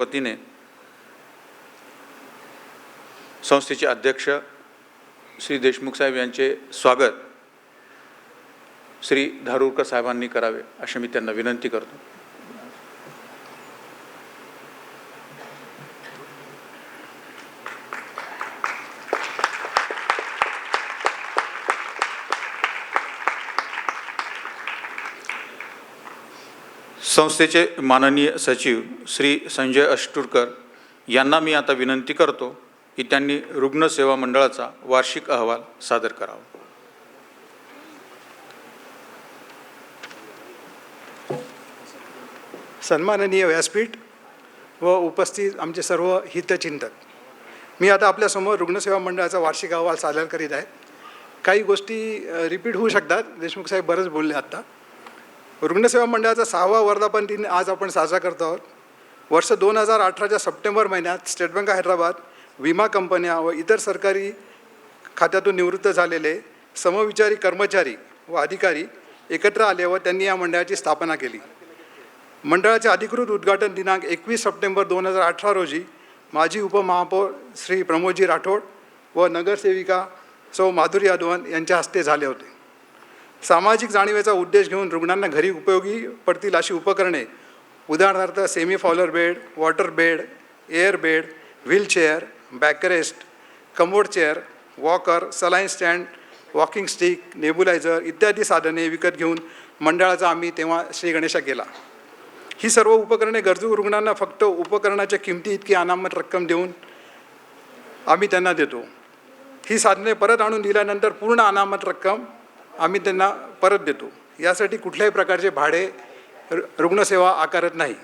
वतीने संस्थेचे अध्यक्ष श्री देशमुख साहेब यांचे स्वागत श्री धारूरकर साहेबांनी करावे अशी मी त्यांना विनंती करतो. संस्थेचे माननीय सचिव श्री संजय अष्टुरकर यांना मी आता विनंती करतो की त्यांनी रुग्णसेवा मंडळाचा वार्षिक अहवाल सादर करावा. सन्माननीय व्यासपीठ व उपस्थित आमचे सर्व हितचिंतक, मी आता आपल्यासमोर रुग्णसेवा मंडळाचा वार्षिक अहवाल सादर करीत आहे. काही गोष्टी रिपीट होऊ शकतात. देशमुख साहेब बरंच बोलले. आत्ता रुग्णसेवा मंडळाचा 6वा वर्धापन दिन आज आपण साजरा करतो आहोत. वर्ष 2018च्या सप्टेंबर महिन्यात स्टेट बँक ऑफ हैदराबाद, विमा कंपन्या व इतर सरकारी खात्यातून निवृत्त झालेले समविचारी कर्मचारी व अधिकारी एकत्र आले व त्यांनी या मंडळाची स्थापना केली. मंडळाचे अधिकृत उद्घाटन दिनांक 21 सप्टेंबर 2018 रोजी माजी उपमहापौर श्री प्रमोदजी राठोड व नगरसेविका सौ माधुरी यादवन यांच्या हस्ते झाले होते. सामाजिक जाणीवेचा उद्देश घेऊन रुग्णांना घरी उपयोगी पडतील अशी उपकरणे, उदाहरणार्थ semi Fowler bed, water bed, air bed, wheelchair, backrest, commode chair, walker, saline stand, walking stick, nebuliser इत्यादी साधने विकत घेऊन मंडळाचा आम्ही तेव्हा श्रीगणेशा केला. ही सर्व उपकरणे गरजू रुग्णांना फक्त उपकरणाच्या किमती इतकी अनामत रक्कम देऊन आम्ही त्यांना देतो. ही साधने परत आणून दिल्यानंतर पूर्ण अनामत रक्कम आम्ही त्यांना परत देतो. यासाठी कुठल्याही प्रकारचे भाडे रुग्णसेवा आकारत नाही.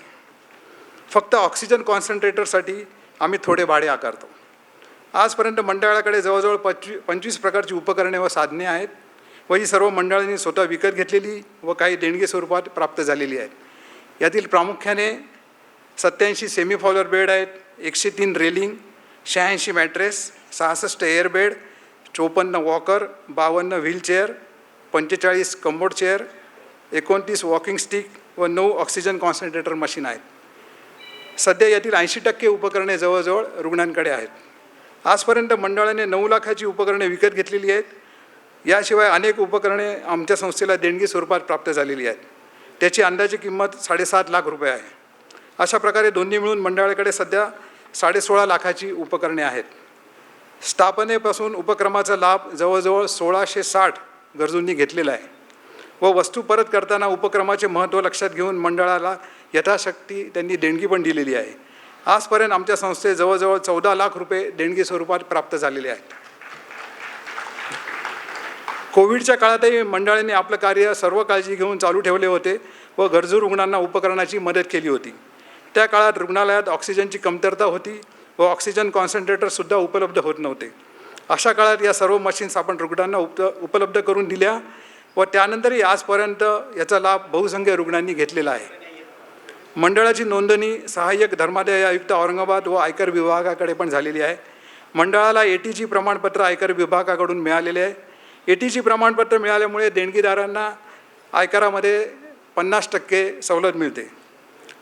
फक्त ऑक्सिजन कॉन्सन्ट्रेटरसाठी आम्ही थोडे भाडे आकारतो. आजपर्यंत मंडळाकडे जवळजवळ 25 प्रकारची उपकरणे व साधने आहेत व ही सर्व मंडळांनी स्वतः विकत घेतलेली व काही देणगी स्वरूपात प्राप्त झालेली आहेत. यातील प्रामुख्याने 87 सेमी फॉलर बेड आहेत, 103 railing, 86 mattress, 66 air bed, 54 walker, 52 wheelchair, 45 comfort chair, 29 walking stick व 9 ऑक्सिजन कॉन्सन्ट्रेटर मशीन आहेत. सध्या यातील 80% उपकरणे जवळजवळ रुग्णांकडे आहेत. आजपर्यंत मंडळाने 9 लाखाची उपकरणे विकत घेतलेली आहेत. याशिवाय अनेक उपकरणे आमच्या संस्थेला देणगी स्वरूपात प्राप्त झालेली आहेत. त्याची अंदाजे किंमत 7.5 लाख रुपये आहे. अशा प्रकारे दोन्ही मिळून मंडळाकडे सध्या 16.5 लाखाची उपकरणे आहेत. स्थापनेपासून उपक्रमाचा लाभ जवळजवळ 1660 गरजूंनी घेतलेला आहे व वस्तू परत करताना उपक्रमाचे महत्त्व लक्षात घेऊन मंडळाला यथाशक्ती त्यांनी देणगी पण दिलेली आहे. आजपर्यंत आमच्या संस्थेत जवळजवळ 14 लाख रुपये देणगी स्वरूपात प्राप्त झालेले आहेत. कोविडच्या काळातही मंडळाने आपलं कार्य सर्व काळजी घेऊन चालू ठेवले होते व गरजू रुग्णांना उपकरणाची मदत केली होती. त्या काळात रुग्णालयात ऑक्सिजनची कमतरता होती व ऑक्सिजन कॉन्सन्ट्रेटरसुद्धा उपलब्ध होत नव्हते. अशा काळात या सर्व मशीन्स आपण रुग्णांना उपलब्ध करून दिल्या व त्यानंतरही आजपर्यंत याचा लाभ बहुसंख्य रुग्णांनी घेतलेला आहे. मंडळाची नोंदणी सहाय्यक धर्मादाय आयुक्त औरंगाबाद व आयकर विभागाकडे पण झालेली आहे. मंडळाला ATG प्रमाणपत्र आयकर विभागाकडून मिळालेले आहे. ATG प्रमाणपत्र मिळाल्यामुळे देणगीदारांना आयकरामध्ये 50% सवलत मिळते.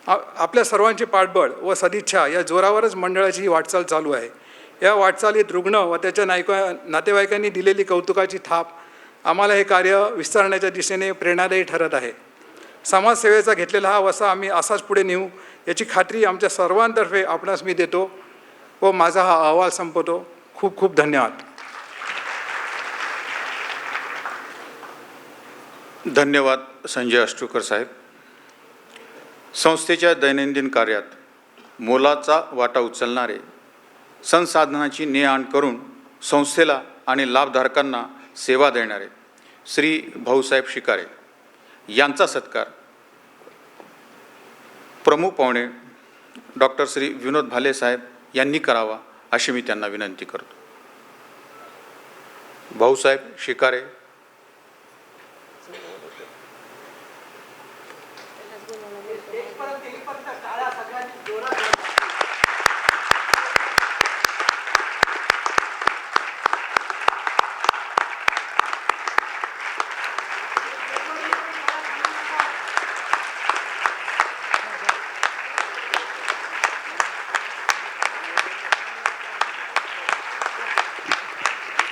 आपल्या सर्वांचे पाठबळ व सदिच्छा या जोरावरच मंडळाची ही वाटचाल चालू आहे. या वाटचालीत रुग्ण व त्याच्या नातेवाईकांनी दिलेली कौतुकाची थाप आम्हाला हे कार्य विस्तारण्याच्या दिशेने प्रेरणादायी ठरत आहे. समाजसेवेचा घेतलेला हा वसा आम्ही असाच पुढे नेऊ याची खात्री आमच्या सर्वांतर्फे आपणास मी देतो व माझा हा अहवाल संपवतो. खूप खूप धन्यवाद. धन्यवाद संजय अष्टुकर साहेब. संस्थेच्या दैनंदिन कार्यात मोलाचा वाटा उचलणारे, संसाधनाची ने-आण करून संस्थेला आणि लाभधारकांना सेवा देणारे श्री भाऊसाहेब शिकारे यांचा सत्कार प्रमुख पाहुणे डॉक्टर श्री विनोद भाले साहेब यांनी करावा अशी मी त्यांना विनंती करतो. भाऊसाहेब शिकारे.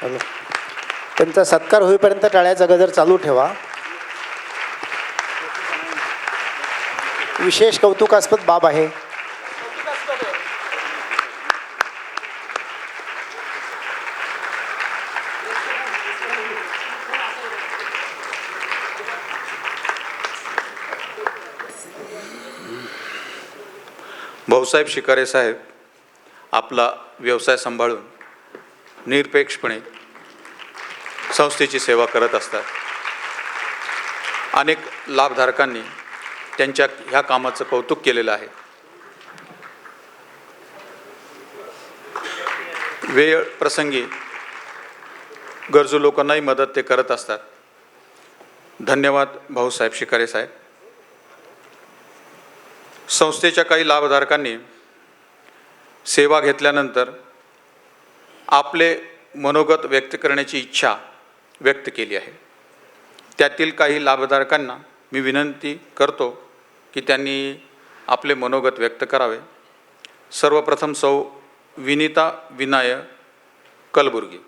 हॅलो. त्यांचा सत्कार होईपर्यंत टाळ्याचा गजर चालू ठेवा. विशेष कौतुकास्पद बाब आहे. भाऊसाहेब शिकारे साहेब आपला व्यवसाय सांभाळून निरपेक्षपणे संस्थेची सेवा करत असतात. अनेक लाभधारकांनी त्यांच्या ह्या कामाचं कौतुक केलेलं आहे. वेळ प्रसंगी गरजू लोकांनाही मदत ते करत असतात. धन्यवाद भाऊसाहेब शिकारे साहेब. संस्थेच्या काही लाभधारकांनी सेवा घेतल्यानंतर आपले मनोगत व्यक्त करण्याची इच्छा व्यक्त केली आहे. त्यातील काही लाभधारकांना मी विनंती करतो की त्यांनी आपले मनोगत व्यक्त करावे. सर्वप्रथम सौ विनीता विनायक कलबुर्गी.